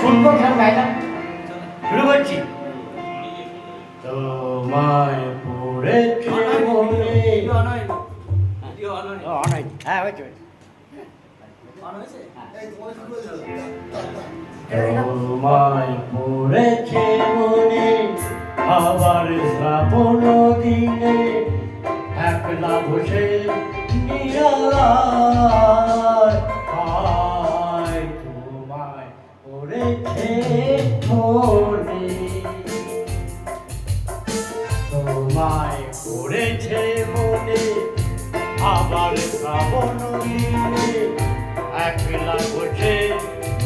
শুনবো কেন গাই না শুরু করছি তোমায় পড়েছে মনে অনয় হ্যাঁ হয়েছে তোমায় পড়েছে মনে আবার শ্রাবণ দিনে একলা বসে নিরালায় তোমায় পড়েছে মনে তোমায় পড়েছে মনে আবার শ্রাবণ দিনে একলা বসে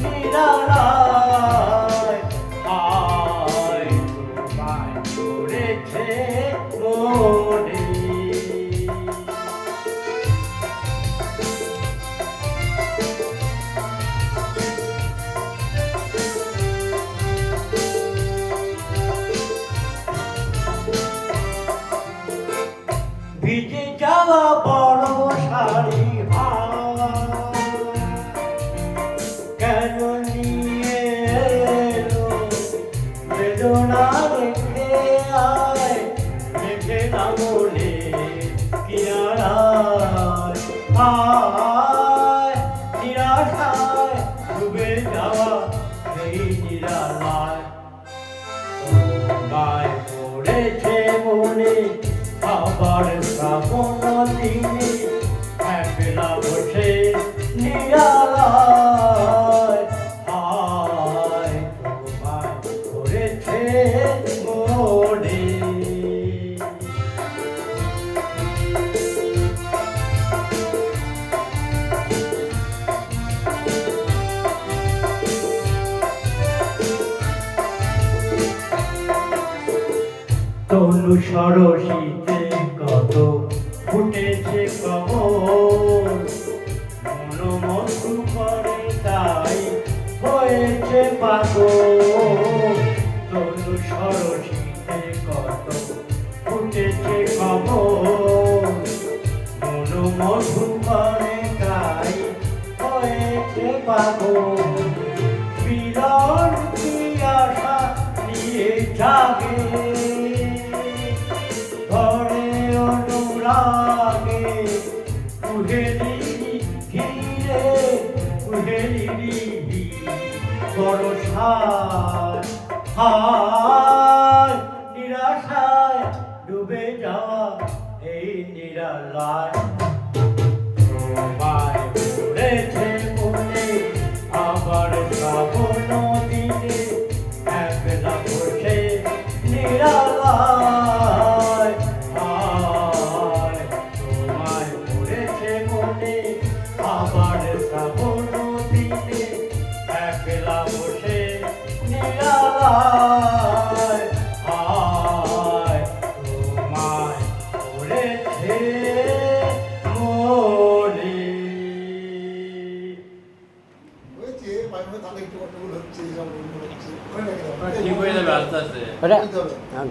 নিরালায় তোমায় পড়েছে মনে ভিজে যাওয়া বড় শাড়ি কেন নিয়ে এলো বেদনা রেখে আয় রেখে না বলে কিনারায় আয় নিরাশায় ডুবে যাওয়া এই নিরালায় তোমায় পড়েছে মনে আবার শ্রাবণ দিনে একলা বসে নিরালায় তোমায় পড়েছে মনে তনু সরসীতে কত ফুটেছে কমল মনোমধু করে তাই হয়েছে পাগল তনু সরসীতে কত ফুটেছে কমল মনোমধু করে তাই হয়েছে পাগল বিরল কি আশা নিয়ে জাগে ঘরে অনুরাগে কুহেলিনি ঘিরে কুহেলিনি বরসায় হায় নিরাশায় ডুবে যাওয়া এই নিরালায় তোমায় পড়েছে মনে আবার শ্রাবণ দিনে একলা বসে নিরালায় তোমায় পড়েছে মনে আবার শ্রাবণ দিনে একলা বসে নিরালায় তোমায় পড়েছে মনে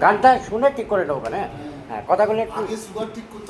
গানটা শুনে ঠিক করে নেবো হ্যাঁ কথাগুলো একটু